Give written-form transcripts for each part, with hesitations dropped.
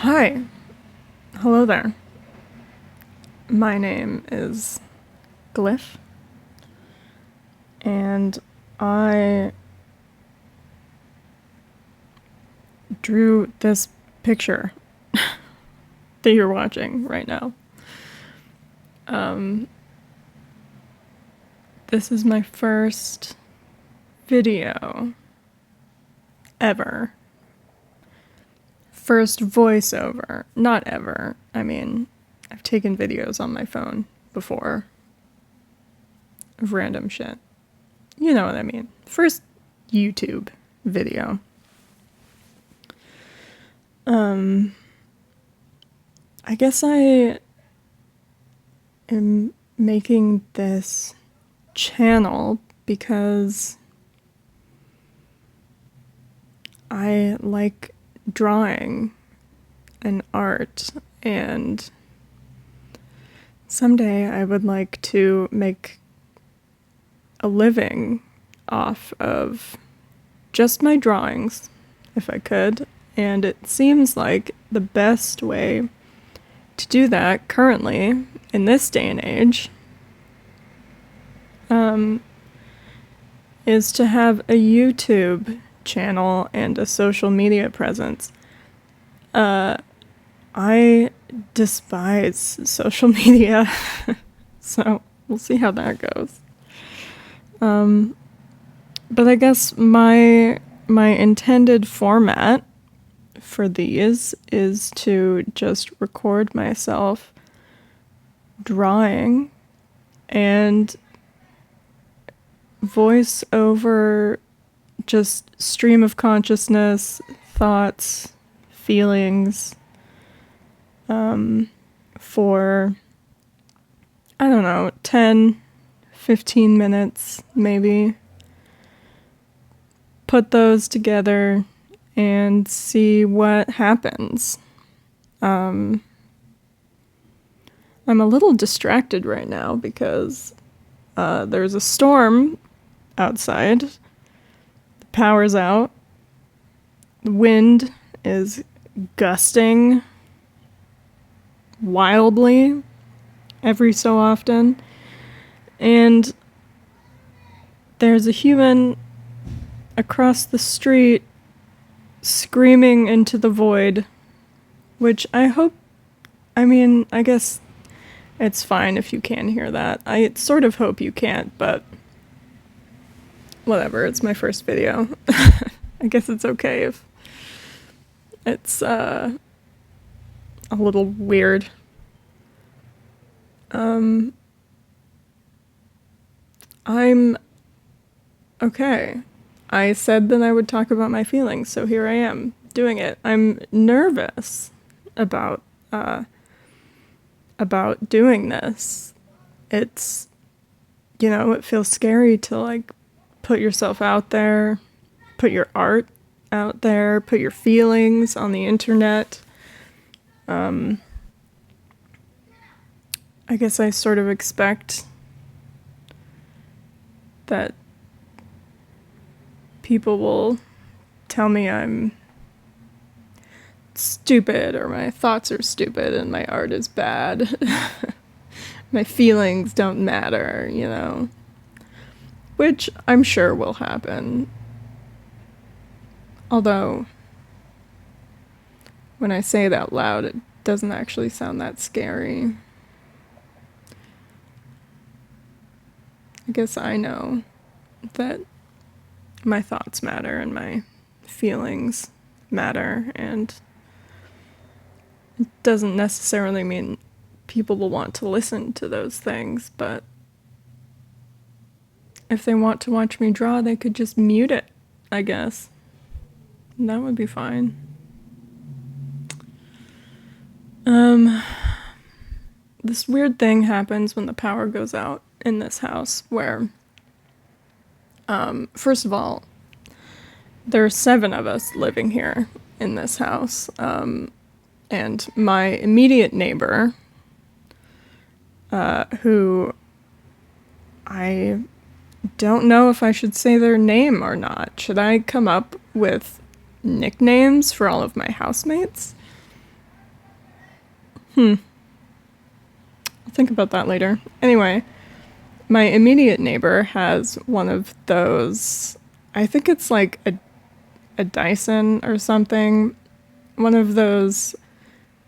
Hi. Hello there. My name is Glyph, and I drew this picture that you're watching right now. This is my first video ever. First voiceover. Not ever. I mean, I've taken videos on my phone before of random shit. You know what I mean. First YouTube video. I guess I am making this channel because I like drawing and art, and someday I would like to make a living off of just my drawings, if I could, and it seems like the best way to do that currently in this day and age is to have a YouTube channel and a social media presence. I despise social media, so we'll see how that goes. But I guess my intended format for these is to just record myself drawing and voice over just stream of consciousness, thoughts, feelings, for, I don't know, 10, 15 minutes maybe. Put those together and see what happens. I'm a little distracted right now because there's a storm outside. The power's out. The wind is gusting wildly every so often. And there's a human across the street screaming into the void, which I guess it's fine if you can hear that. I sort of hope you can't, but whatever, it's my first video. I guess it's okay if it's a little weird. I'm okay. I said that I would talk about my feelings, so here I am doing it. I'm nervous about doing this. It's, it feels scary to like put yourself out there, put your art out there, put your feelings on the internet. I guess I sort of expect that people will tell me I'm stupid, or my thoughts are stupid and my art is bad. My feelings don't matter, which I'm sure will happen. Although, when I say it out loud, it doesn't actually sound that scary. I guess I know that my thoughts matter and my feelings matter, and it doesn't necessarily mean people will want to listen to those things, but if they want to watch me draw, they could just mute it, I guess. And that would be fine. This weird thing happens when the power goes out in this house where, first of all, there are 7 of us living here in this house, and my immediate neighbor, who I don't know if I should say their name or not. Should I come up with nicknames for all of my housemates? I'll think about that later. Anyway, my immediate neighbor has one of those, I think it's like a Dyson or something, one of those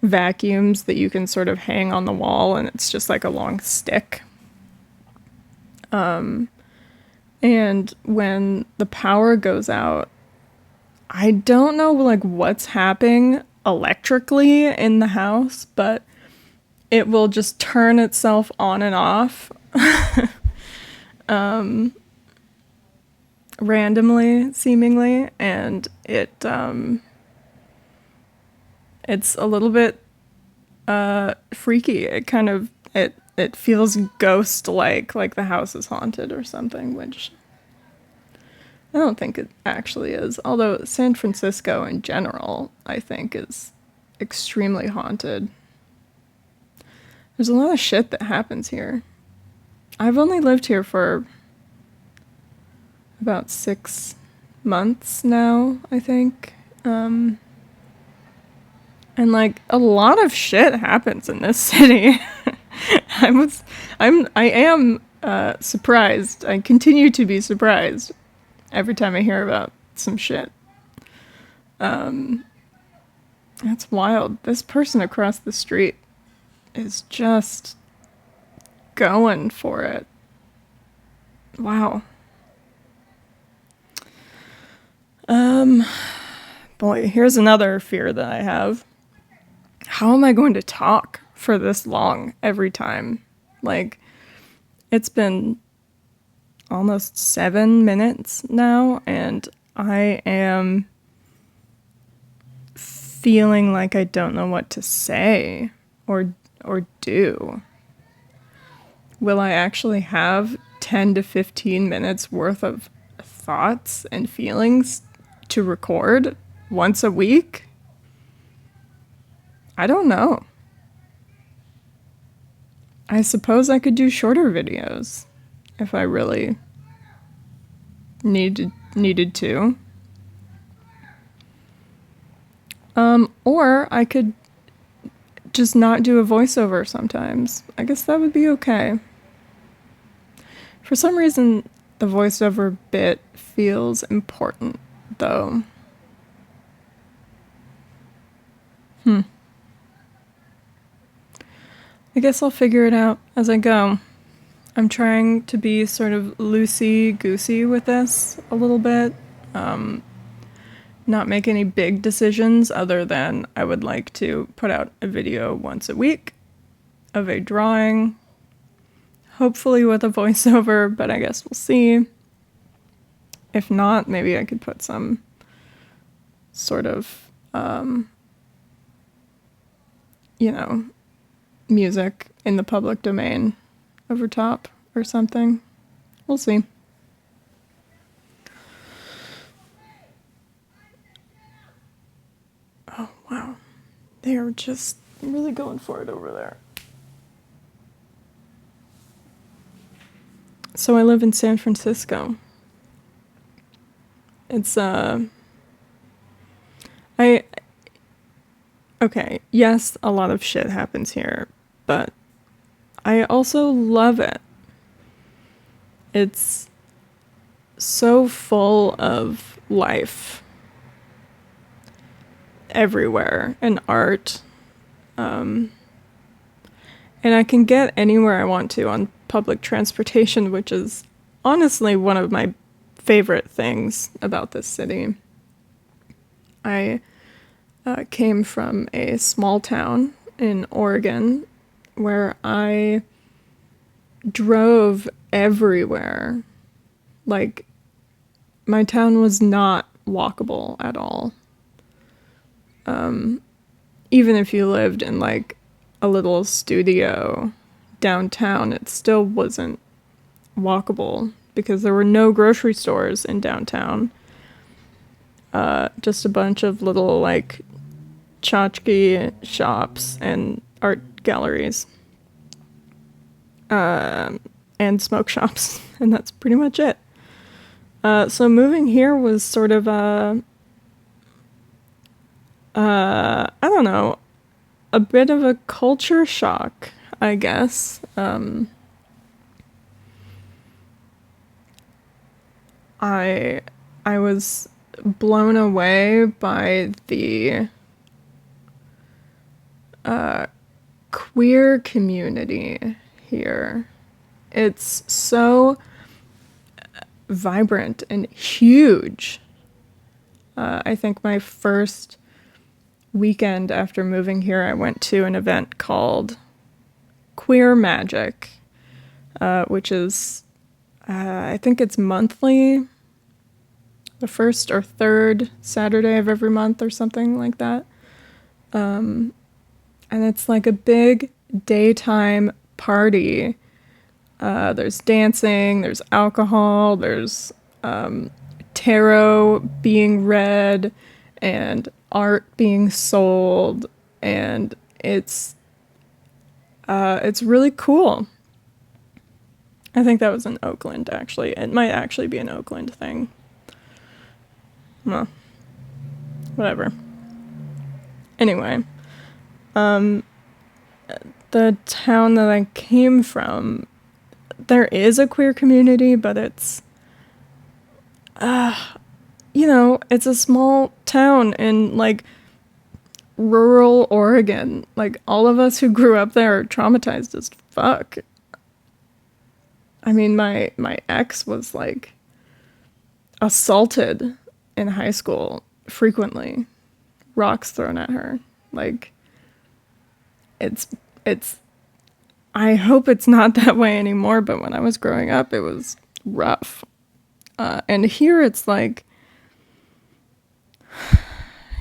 vacuums that you can sort of hang on the wall and it's just like a long stick. And when the power goes out, I don't know like what's happening electrically in the house, but it will just turn itself on and off randomly, seemingly, and it's a little bit freaky. It kind of it feels ghost-like the house is haunted or something, which I don't think it actually is. Although San Francisco in general, I think, is extremely haunted. There's a lot of shit that happens here. I've only lived here for about 6 months now, I think. And like a lot of shit happens in this city. I am surprised. I continue to be surprised every time I hear about some shit. That's wild. This person across the street is just going for it. Wow. Boy, here's another fear that I have. How am I going to talk for this long every time? Like, it's been almost 7 minutes now, and I am feeling like I don't know what to say or do. Will I actually have 10 to 15 minutes worth of thoughts and feelings to record once a week? I don't know. I suppose I could do shorter videos if I really needed to. Or I could just not do a voiceover sometimes. I guess that would be okay. For some reason, the voiceover bit feels important, though. I guess I'll figure it out as I go. I'm trying to be sort of loosey-goosey with this a little bit. Not make any big decisions other than I would like to put out a video once a week of a drawing, hopefully with a voiceover, but I guess we'll see. If not, maybe I could put some sort of, music in the public domain over top or something. We'll see. Oh, wow. They are just really going for it over there. So I live in San Francisco. It's, okay, yes, a lot of shit happens here, but I also love it. It's so full of life everywhere and art. And I can get anywhere I want to on public transportation, which is honestly one of my favorite things about this city. I came from a small town in Oregon where I drove everywhere. Like, my town was not walkable at all. Even if you lived in like a little studio downtown, it still wasn't walkable because there were no grocery stores in downtown. Just a bunch of little like tchotchke shops and art galleries. And smoke shops, and that's pretty much it. So moving here was sort of I don't know, a bit of a culture shock, I guess. I was blown away by the queer community here. It's so vibrant and huge. I think my first weekend after moving here, I went to an event called Queer Magic, which is, I think it's monthly, the first or third Saturday of every month or something like that. And it's like a big daytime party. There's dancing, there's alcohol, there's tarot being read, and art being sold, and it's really cool. I think that was in Oakland, actually. It might actually be an Oakland thing. Well, whatever. Anyway, the town that I came from, there is a queer community, but it's, it's a small town in, like, rural Oregon. Like, all of us who grew up there are traumatized as fuck. I mean, my ex was, like, assaulted in high school frequently. Rocks thrown at her. Like, it's I hope it's not that way anymore, but when I was growing up, it was rough. And here it's like,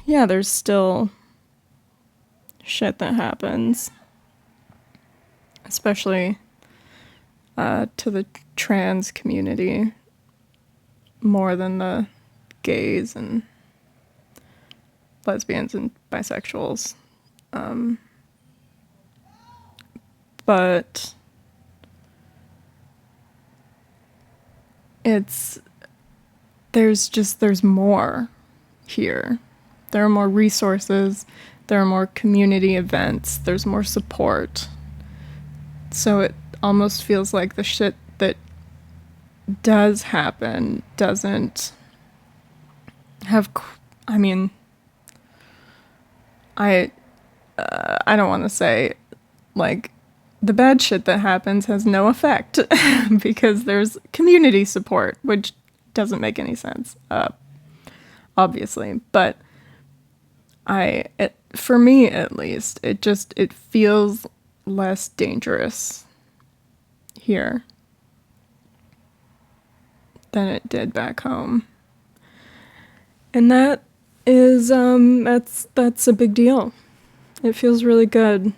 yeah, there's still shit that happens, especially to the trans community, more than the gays and lesbians and bisexuals. But there's more here. There are more resources, there are more community events, there's more support. So it almost feels like the shit that does happen doesn't have, I mean, I don't want to say, like, the bad shit that happens has no effect because there's community support, which doesn't make any sense, obviously. But for me at least, it feels less dangerous here than it did back home. And that is, that's a big deal. It feels really good.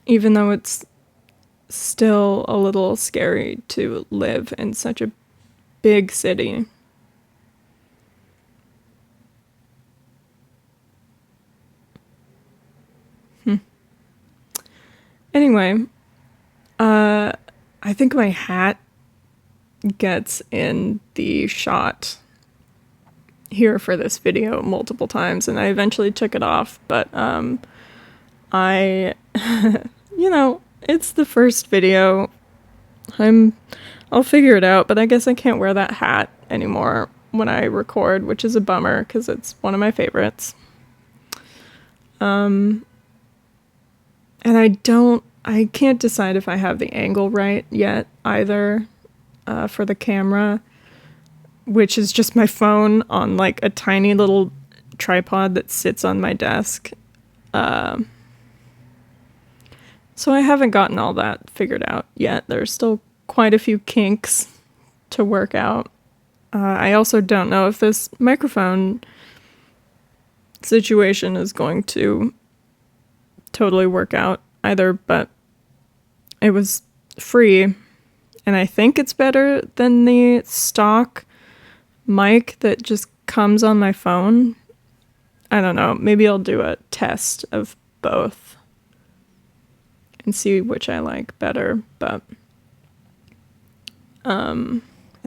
Even though it's still a little scary to live in such a big city. Anyway, I think my hat gets in the shot here for this video multiple times, and I eventually took it off, but it's the first video. I'll figure it out, but I guess I can't wear that hat anymore when I record, which is a bummer because it's one of my favorites. And I can't decide if I have the angle right yet either, for the camera, which is just my phone on like a tiny little tripod that sits on my desk. So I haven't gotten all that figured out yet. There's still quite a few kinks to work out. I also don't know if this microphone situation is going to totally work out either, but it was free, and I think it's better than the stock mic that just comes on my phone. I don't know. Maybe I'll do a test of both and see which I like better, but